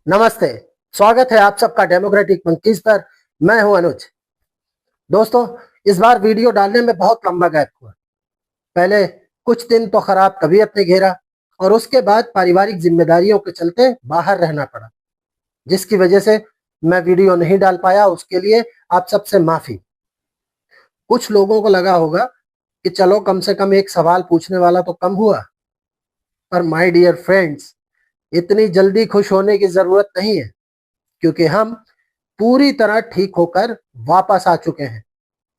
नमस्ते। स्वागत है आप सबका डेमोक्रेटिक मंकीज पर। मैं हूं अनुज। दोस्तों, इस बार वीडियो डालने में बहुत लंबा गैप हुआ। पहले कुछ दिन तो खराब तबीयत ने घेरा और उसके बाद पारिवारिक जिम्मेदारियों के चलते बाहर रहना पड़ा, जिसकी वजह से मैं वीडियो नहीं डाल पाया। उसके लिए आप सबसे माफी। कुछ लोगों को लगा होगा कि चलो कम से कम एक सवाल पूछने वाला तो कम हुआ, पर माय डियर फ्रेंड्स, इतनी जल्दी खुश होने की जरूरत नहीं है, क्योंकि हम पूरी तरह ठीक होकर वापस आ चुके हैं।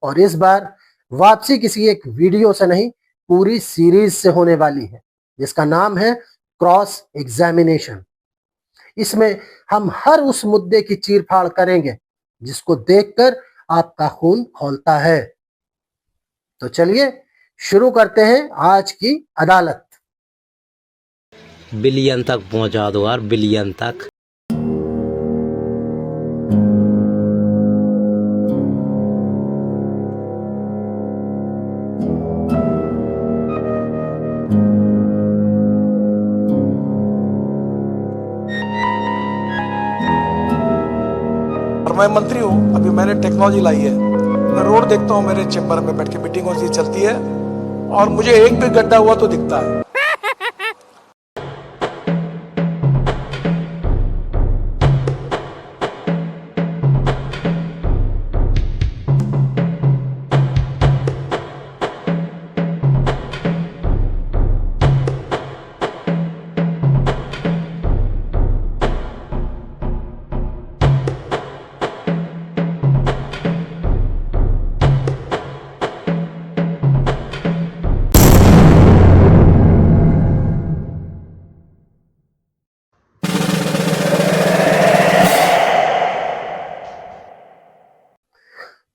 और इस बार वापसी किसी एक वीडियो से नहीं, पूरी सीरीज से होने वाली है, जिसका नाम है क्रॉस एग्जामिनेशन। इसमें हम हर उस मुद्दे की चीरफाड़ करेंगे जिसको देखकर आपका खून खौलता है। तो चलिए शुरू करते हैं आज की अदालत। बिलियन तक पहुंचा दो यार, बिलियन तक। और मैं मंत्री हूँ, अभी मैंने टेक्नोलॉजी लाई है। मैं रोड देखता हूँ, मेरे चेंबर में बैठ के मीटिंग होती चलती है और मुझे एक भी गड्ढा हुआ तो दिखता है।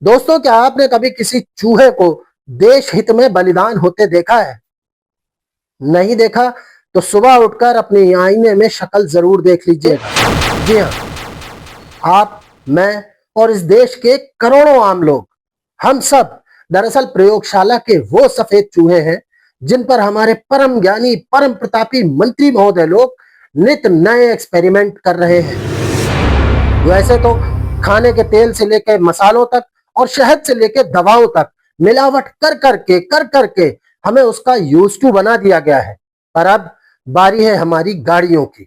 दोस्तों, क्या आपने कभी किसी चूहे को देश हित में बलिदान होते देखा है? नहीं देखा तो सुबह उठकर अपने आईने में शक्ल जरूर देख लीजिएगा। जी हाँ, आप, मैं और इस देश के करोड़ों आम लोग, हम सब दरअसल प्रयोगशाला के वो सफेद चूहे हैं जिन पर हमारे परम ज्ञानी, परम प्रतापी मंत्री महोदय लोग नित नए एक्सपेरिमेंट कर रहे हैं। वैसे तो खाने के तेल से लेकर मसालों तक और शहद से लेकर दवाओं तक मिलावट कर करके हमें उसका यूज टू बना दिया गया है, पर अब बारी है हमारी गाड़ियों की।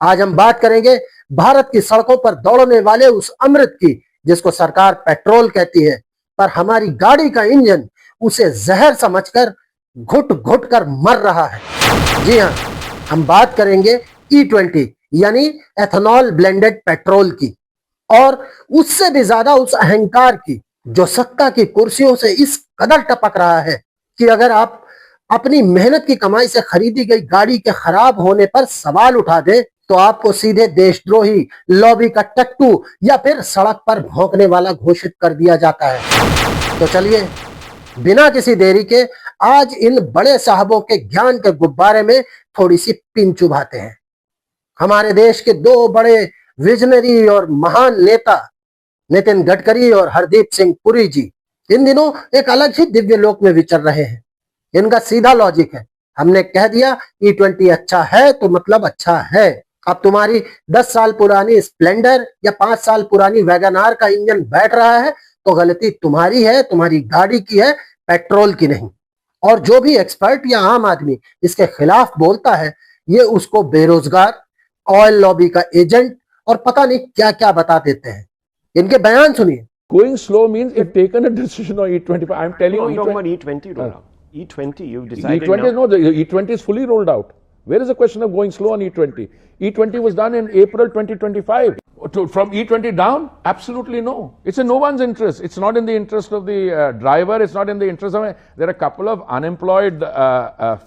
आज हम बात करेंगे भारत की सड़कों पर दौड़ने वाले उस अमृत की, जिसको सरकार पेट्रोल कहती है, पर हमारी गाड़ी का इंजन उसे जहर समझकर घुट घुट कर मर रहा है। जी हाँ, हम बात करेंगे E20 यानी एथेनॉल ब्लेंडेड पेट्रोल की, और उससे भी ज्यादा उस अहंकार की जो सत्ता की कुर्सियों से इस कदर टपक रहा है कि अगर आप अपनी मेहनत की कमाई से खरीदी गई गाड़ी के खराब होने पर सवाल उठा दे तो आपको सीधे देशद्रोही, लॉबी का टट्टू या फिर सड़क पर भौंकने वाला घोषित कर दिया जाता है। तो चलिए बिना किसी देरी के आज इन बड़े साहबों के ज्ञान के गुब्बारे में थोड़ी सी पिन चुभाते हैं। हमारे देश के दो बड़े विजनरी और महान नेता नितिन गडकरी और हरदीप सिंह पुरी जी इन दिनों एक अलग ही दिव्य लोक में विचर रहे हैं। इनका सीधा लॉजिक है, हमने कह दिया E20 अच्छा है तो मतलब अच्छा है। अब तुम्हारी 10 साल पुरानी स्प्लेंडर या 5 साल पुरानी वैगनआर का इंजन बैठ रहा है तो गलती तुम्हारी है, तुम्हारी गाड़ी की है, पेट्रोल की नहीं। और जो भी एक्सपर्ट या आम आदमी इसके खिलाफ बोलता है, ये उसको बेरोजगार, ऑयल लॉबी का एजेंट और पता नहीं क्या क्या बता देते हैं। इनके बयान सुनिए। Going slow means you've taken a decision on E20. But I'm telling No, you, I'm talking about E20 rollout. E20, you've decided E20 now. no, the E20 is fully rolled out. Where is the question of going slow on E20? E20 was done in April 2025. From E20 down? Absolutely no. It's in no one's interest. It's not in the interest of the driver. It's not in the interest of... There are a couple of unemployed,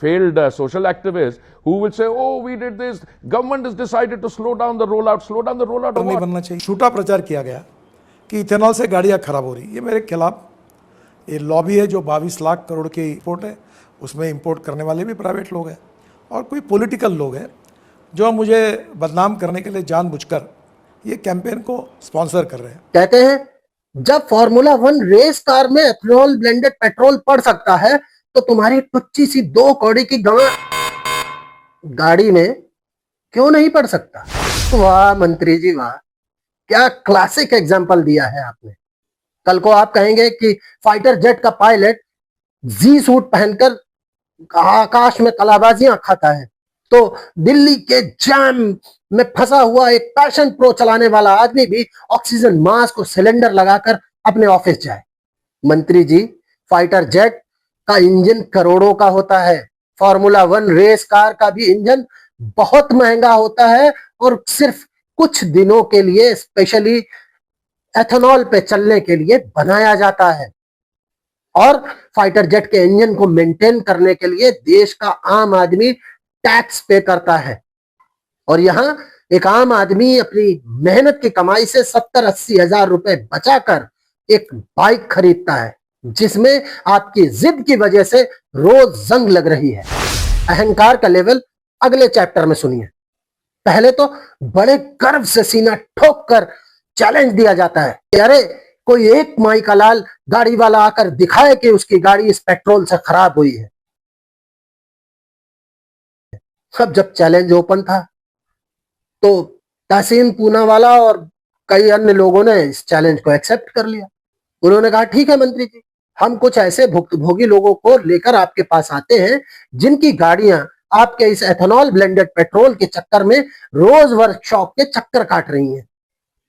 failed social activists who will say, oh, we did this. Government has decided to slow down the rollout. Slow down the rollout of नहीं what? बनना चाहिए। झूठा प्रचार किया गया कि ethanol से गाड़ियां खराब हो रही, ये मेरे खिलाफ ये लॉबी है जो 22 लाख करोड़ की इंपोर्ट है, उसमें इंपोर्ट करने वाले भी प्राइवेट लोग हैं और कोई पॉलिटिकल लोग हैं जो मुझे बदनाम करने के लिए जानबूझकर ये कैंपेन को स्पॉन्सर कर रहे हैं। कहते हैं जब फॉर्मूला 1 रेस कार में एथेनॉल ब्लेंडेड पेट्रोल पड़ सकता है तो तुम्हारी टुच्ची सी 2 कौड़ी की गाड़ी में क्यों नहीं पड़ सकता? वाह मंत्री जी वाह, क्या क्लासिक एग्जाम्पल दिया है आपने। कल को आप कहेंगे कि फाइटर जेट का पायलट जी सूट पहनकर आकाश में कलाबाजियां खाता है, तो दिल्ली के जैम में फंसा हुआ एक पैशन प्रो चलाने वाला आदमी भी ऑक्सीजन मास्क और सिलेंडर लगाकर अपने ऑफिस जाए। मंत्री जी, फाइटर जेट का इंजन करोड़ों का होता है, फॉर्मूला 1 रेस कार का भी इंजन बहुत महंगा होता है और सिर्फ कुछ दिनों के लिए स्पेशली एथेनॉल पे चलने के लिए बनाया जाता है। और फाइटर जेट के इंजन को मेंटेन करने के लिए देश का आम आदमी टैक्स पे करता है। और यहां एक आम आदमी अपनी मेहनत की कमाई से 70-80 हजार रुपए बचाकर एक बाइक खरीदता है, जिसमें आपकी जिद की वजह से रोज जंग लग रही है। अहंकार का लेवल अगले चैप्टर में सुनिए। पहले तो बड़े गर्व से सीना ठोक कर चैलेंज दिया जाता है कि अरे कोई एक माई का लाल गाड़ी वाला आकर दिखाए कि उसकी गाड़ी इस पेट्रोल से खराब हुई है। अब जब चैलेंज ओपन था तो तहसीन पूनावाला और कई अन्य लोगों ने इस चैलेंज को एक्सेप्ट कर लिया। उन्होंने कहा ठीक है मंत्री जी, हम कुछ ऐसे भुक्तभोगी लोगों को लेकर आपके पास आते हैं जिनकी गाड़ियां आपके इस एथेनॉल ब्लेंडेड पेट्रोल के चक्कर में रोज वर्कशॉप के चक्कर काट रही हैं।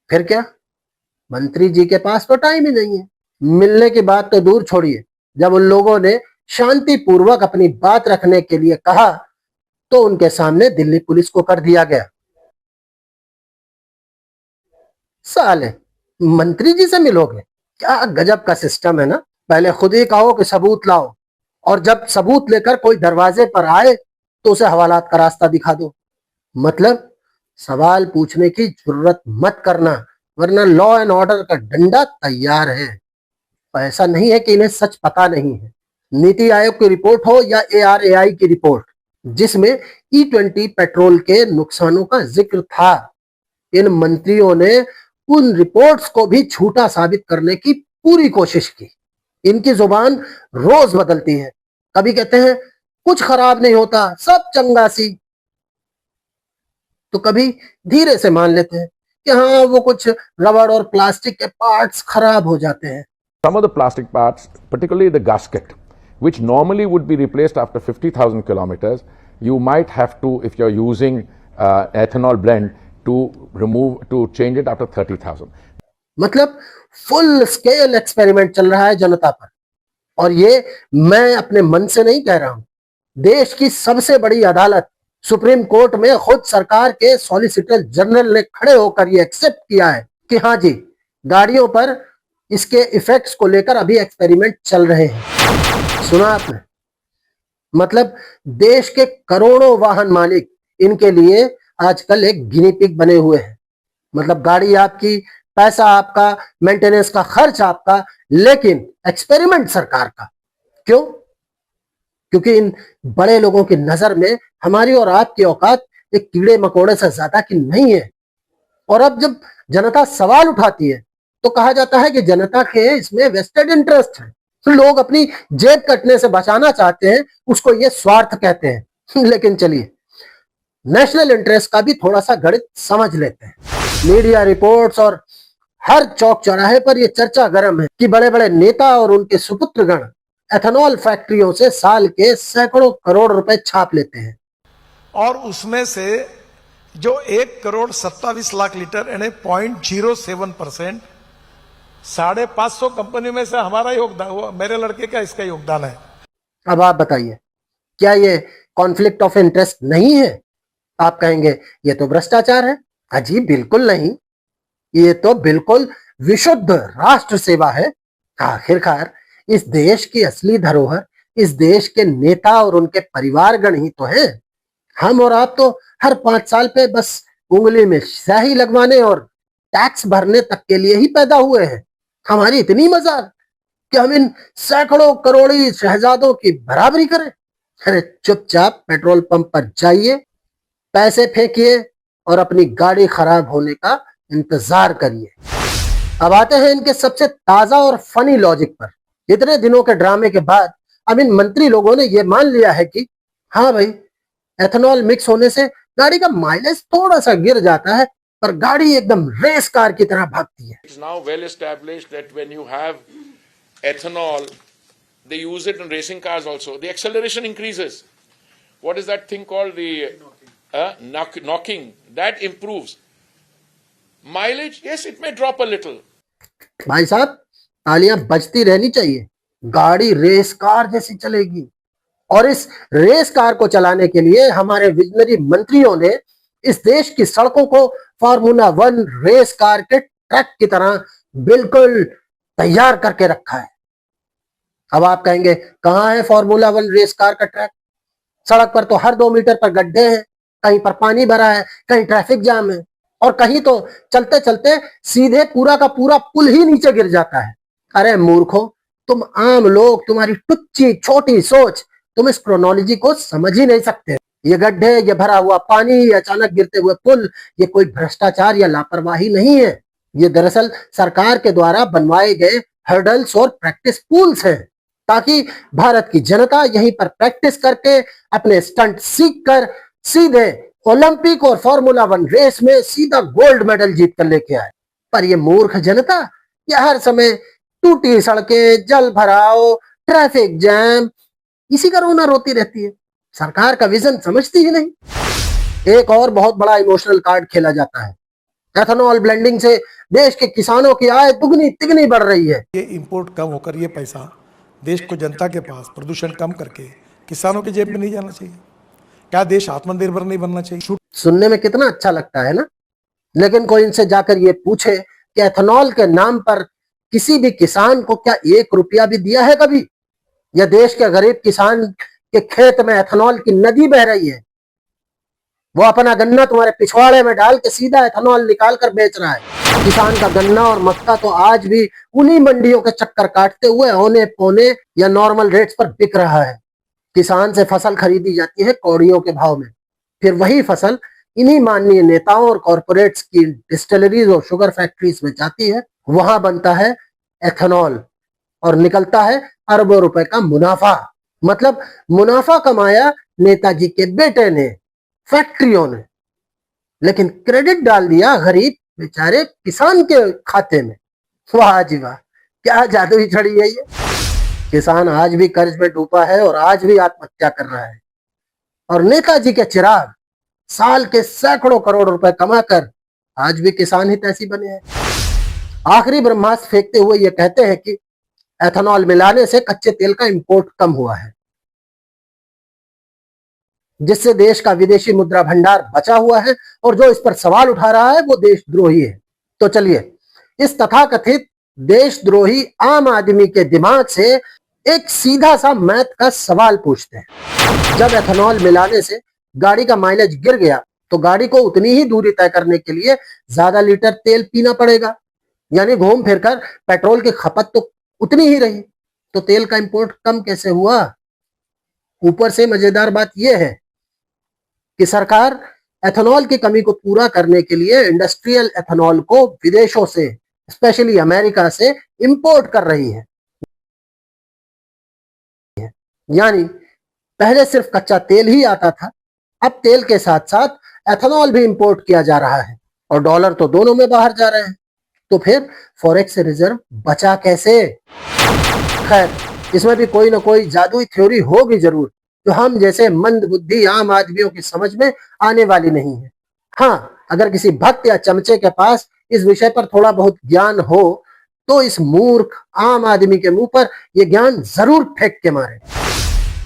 फिर क्या, मंत्री जी के पास तो टाइम ही नहीं है। मिलने की बात तो दूर छोड़िए, जब उन लोगों ने शांतिपूर्वक अपनी बात रखने के लिए कहा तो उनके सामने दिल्ली पुलिस को कर दिया गया। साले, मंत्री जी से मिलोगे? क्या गजब का सिस्टम है ना। पहले खुद ही कहो कि सबूत लाओ, और जब सबूत लेकर कोई दरवाजे पर आए तो उसे हवालात का रास्ता दिखा दो। मतलब सवाल पूछने की जरूरत मत करना, वरना लॉ एंड ऑर्डर का डंडा तैयार है। ऐसा नहीं है कि इन्हें सच पता नहीं है। नीति आयोग की रिपोर्ट हो या ARAI की रिपोर्ट, जिसमें E20 पेट्रोल के नुकसानों का जिक्र था, इन मंत्रियों ने उन रिपोर्ट्स को भी झूठा साबित करने की पूरी कोशिश की। इनकी जुबान रोज बदलती है। कभी कहते हैं कुछ खराब नहीं होता, सब चंगासी, तो कभी धीरे से मान लेते हैं कि हाँ वो कुछ रबड़ और प्लास्टिक के पार्ट्स खराब हो जाते हैं। Some of the plastic parts, particularly the gasket, which normally would be replaced after 50,000 kilometers, you might have to, if you're using ethanol blend, to change it after 30,000. मतलब फुल स्केल एक्सपेरिमेंट चल रहा है जनता पर, और ये मैं अपने मन से नहीं कह रहा हूं। देश की सबसे बड़ी अदालत सुप्रीम कोर्ट में खुद सरकार के सॉलिसिटर जनरल ने खड़े होकर ये एक्सेप्ट किया है कि हाँ जी, गाड़ियों पर इसके इफेक्ट्स को लेकर अभी एक्सपेरिमेंट चल रहे हैं। सुना आपने? मतलब देश के करोड़ों वाहन मालिक इनके लिए आजकल एक गिनी पिग बने हुए हैं। मतलब गाड़ी आपकी, पैसा आपका, मेंटेनेंस का खर्च आपका, लेकिन एक्सपेरिमेंट सरकार का। क्यों? क्योंकि इन बड़े लोगों की नजर में हमारी और आपकी औकात एक कीड़े मकोड़े से ज्यादा की नहीं है। और अब जब जनता सवाल उठाती है तो कहा जाता है कि जनता के इसमें वेस्टेड इंटरेस्ट है, तो लोग अपनी जेब कटने से बचाना चाहते हैं, उसको ये स्वार्थ कहते हैं। लेकिन चलिए, नेशनल इंटरेस्ट का भी थोड़ा सा गणित समझ लेते हैं। मीडिया रिपोर्ट्स और हर चौक चौराहे पर यह चर्चा गर्म है कि बड़े बड़े नेता और उनके सुपुत्रगण एथेनॉल फैक्ट्रियों से साल के सैकड़ों करोड़ रुपए छाप लेते हैं। और उसमें से जो 1,27,00,000 लीटर यानी 0.07%, 550 कंपनी में से हमारा योगदान, वो मेरे लड़के का इसका योगदान है। अब आप बताइए, क्या ये कॉन्फ्लिक्ट ऑफ इंटरेस्ट नहीं है? आप कहेंगे ये तो भ्रष्टाचार है। अजी बिल्कुल नहीं, ये तो बिल्कुल विशुद्ध राष्ट्र सेवा है। आखिरकार इस देश की असली धरोहर इस देश के नेता और उनके परिवारगण ही तो हैं। हम और आप तो हर 5 साल पे बस उंगली में स्याही लगवाने और टैक्स भरने तक के लिए ही पैदा हुए हैं। हमारी इतनी मजाल कि हम इन सैकड़ों करोड़ी शहजादों की बराबरी करें। अरे चुपचाप पेट्रोल पंप पर जाइए, पैसे फेंकिए और अपनी गाड़ी खराब होने का इंतजार करिए। अब आते हैं इनके सबसे ताजा और फनी लॉजिक पर। इतने दिनों के ड्रामे के बाद अब इन मंत्री लोगों ने यह मान लिया है कि हाँ भाई, एथेनॉल मिक्स होने से गाड़ी का माइलेज थोड़ा सा गिर जाता है, पर गाड़ी एकदम रेस कार की तरह भागती है। It's now well established that when you have ethanol, they use it in racing cars also. The acceleration increases. What is that thing called? The knocking. That improves. Mileage, yes, it may drop a little. भाई साहब, तालियां बजती रहनी चाहिए। गाड़ी race car जैसी चलेगी। और इस रेस कार को चलाने के लिए हमारे विजनरी मंत्रियों ने इस देश की सड़कों को फार्मूला 1 रेस कार के ट्रैक की तरह बिल्कुल तैयार करके रखा है। अब आप कहेंगे, कहां है फार्मूला 1 रेस कार का ट्रैक? सड़क पर तो हर 2 मीटर पर गड्ढे हैं, कहीं पर पानी भरा है, कहीं ट्रैफिक जाम है, और कहीं तो चलते चलते सीधे पूरा का पूरा पुल ही नीचे गिर जाता है। अरे मूर्खों, तुम आम लोग, तुम्हारी टुच्ची छोटी सोच, तुम इस क्रोनोलॉजी को समझ ही नहीं सकते। ये गड्ढे, ये भरा हुआ पानी, ये अचानक गिरते हुए पुल, ये कोई भ्रष्टाचार या लापरवाही नहीं है। ये दरअसल सरकार के द्वारा बनवाए गए हर्डल्स और प्रैक्टिस पूल्स हैं, ताकि भारत की जनता यहीं पर प्रैक्टिस करके अपने स्टंट सीख कर सीधे ओलंपिक और फार्मूला 1 रेस में सीधा गोल्ड मेडल जीत कर लेके आए। पर ये मूर्ख जनता, ये हर समय टूटी सड़कें, जल भराव, ट्रैफिक जैम, इसी का रोना रोती रहती है। सरकार का विजन समझती ही नहीं। एक और बहुत बड़ा इमोशनल कार्ड खेला जाता है। एथेनॉल ब्लेंडिंग से देश के किसानों की आय दुगनी तिगनी बढ़ रही है। ये इंपोर्ट कम होकर ये पैसा देश को, जनता के पास प्रदूषण कम करके किसानों की जेब में नहीं जाना चाहिए? क्या देश आत्मनिर्भर नहीं बनना चाहिए? सुनने में कितना अच्छा लगता है ना, लेकिन कोई इनसे जाकर ये पूछे कि एथेनॉल के नाम पर किसी भी किसान को क्या 1 रुपया भी दिया है कभी? या देश के गरीब किसान के खेत में एथेनॉल की नदी बह रही है, वो अपना गन्ना तुम्हारे पिछवाड़े में डाल के सीधा एथेनॉल निकाल कर बेच रहा है। किसान का गन्ना और मक्का तो आज भी उन्हीं मंडियों के चक्कर काटते हुए औने पौने या नॉर्मल रेट्स पर बिक रहा है। किसान से फसल खरीदी जाती है कौड़ियों के भाव में, फिर वही फसल इन्हीं माननीय नेताओं और कॉरपोरेट्स की डिस्टिलरीज और शुगर फैक्ट्रीज में जाती है। वहां बनता है एथेनॉल और निकलता है अरबों रुपए का मुनाफा। मतलब मुनाफा कमाया नेताजी के बेटे ने, फैक्ट्रियों ने, लेकिन क्रेडिट डाल दिया गरीब बेचारे किसान के खाते में। वाह जी वाह, क्या जादुई छड़ी है ये। किसान आज भी कर्ज में डूबा है और आज भी आत्महत्या कर रहा है, और नेताजी के चिराग साल के सैकड़ों करोड़ रुपए कमाकर आज भी किसान हितैषी बने हैं। आखिरी ब्रह्मास्त्र फेंकते हुए ये कहते हैं कि एथेनॉल मिलाने से कच्चे तेल का इंपोर्ट कम हुआ है, जिससे देश का विदेशी मुद्रा भंडार बचा हुआ है, और जो इस पर सवाल उठा रहा है वो देशद्रोही है। तो चलिए इस तथाकथित देशद्रोही आम आदमी के दिमाग से एक सीधा सा मैथ का सवाल पूछते हैं। जब एथेनॉल मिलाने से गाड़ी का माइलेज गिर गया, तो गाड़ी को उतनी ही दूरी तय करने के लिए ज्यादा लीटर तेल पीना पड़ेगा, यानी घूम फिरकर पेट्रोल की खपत तो उतनी ही रही। तो तेल का इंपोर्ट कम कैसे हुआ? ऊपर से मजेदार बात यह है कि सरकार एथेनॉल की कमी को पूरा करने के लिए इंडस्ट्रियल एथेनॉल को विदेशों से, स्पेशली अमेरिका से इंपोर्ट कर रही है। यानी पहले सिर्फ कच्चा तेल ही आता था, अब तेल के साथ साथ एथेनॉल भी इंपोर्ट किया जा रहा है, और डॉलर तो दोनों में बाहर जा रहे हैं। तो फिर फॉरेक्स रिजर्व बचा कैसे? खैर, इसमें भी कोई ना कोई जादुई थ्योरी होगी जरूर, जो हम जैसे मंद बुद्धि आम आदमियों की समझ में आने वाली नहीं है। हाँ, अगर किसी भक्त या चमचे के पास इस विषय पर थोड़ा बहुत ज्ञान हो, तो इस मूर्ख आम आदमी के मुंह पर यह ज्ञान जरूर फेंक के मारे।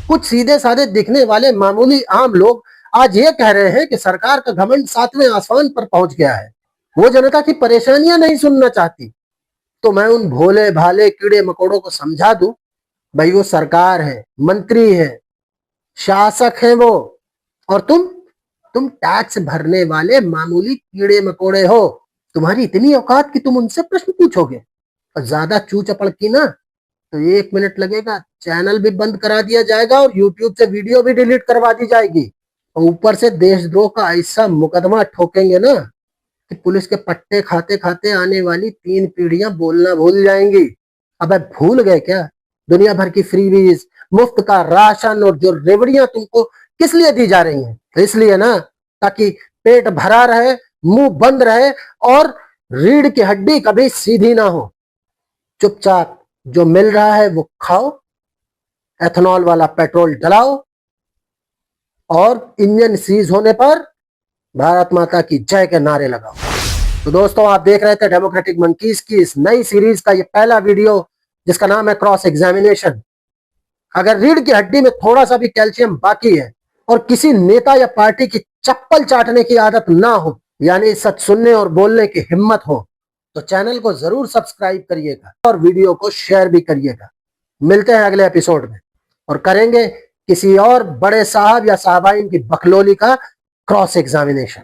कुछ सीधे साधे दिखने वाले मामूली आम लोग आज ये कह रहे हैं कि सरकार का घमंड 7वें आसमान पर पहुंच गया है, वो जनता की परेशानियां नहीं सुनना चाहती। तो मैं उन भोले भाले कीड़े मकोड़ों को समझा दूं, भाई वो सरकार है, मंत्री है, शासक है वो, और तुम टैक्स भरने वाले मामूली कीड़े मकोड़े हो। तुम्हारी इतनी औकात कि तुम उनसे प्रश्न पूछोगे, और ज्यादा चू चपड़ की ना तो 1 मिनट लगेगा, चैनल भी बंद करा दिया जाएगा और यूट्यूब से वीडियो भी डिलीट करवा दी जाएगी। और ऊपर से देशद्रोह का ऐसा मुकदमा ठोकेंगे ना कि पुलिस के पट्टे खाते खाते आने वाली 3 पीढ़ियां बोलना भूल जाएंगी। अब भूल गए क्या दुनिया भर की फ्रीबीज, मुफ्त का राशन और जो रेवड़ियां तुमको किस लिए दी जा रही हैं? इसलिए ना ताकि पेट भरा रहे, मुंह बंद रहे और रीढ़ की हड्डी कभी सीधी ना हो। चुपचाप जो मिल रहा है वो खाओ, एथेनॉल वाला पेट्रोल डलाओ और इंजन सीज होने पर भारत माता की जय के नारे लगाओ। तो दोस्तों, आप देख रहे थे डेमोक्रेटिक मंकीज की इस नई सीरीज का ये पहला वीडियो जिसका नाम है क्रॉस एग्जामिनेशन। अगर रीढ़ की हड्डी में थोड़ा सा भी कैल्शियम बाकी है और किसी नेता या पार्टी की चप्पल चाटने की आदत ना हो, यानी सच सुनने और बोलने की हिम्मत हो, तो चैनल को जरूर सब्सक्राइब करिएगा और वीडियो को शेयर भी करिएगा। मिलते हैं अगले एपिसोड में और करेंगे किसी और बड़े साहब या साहबाइन की बकलोली का क्रॉस एग्जामिनेशन।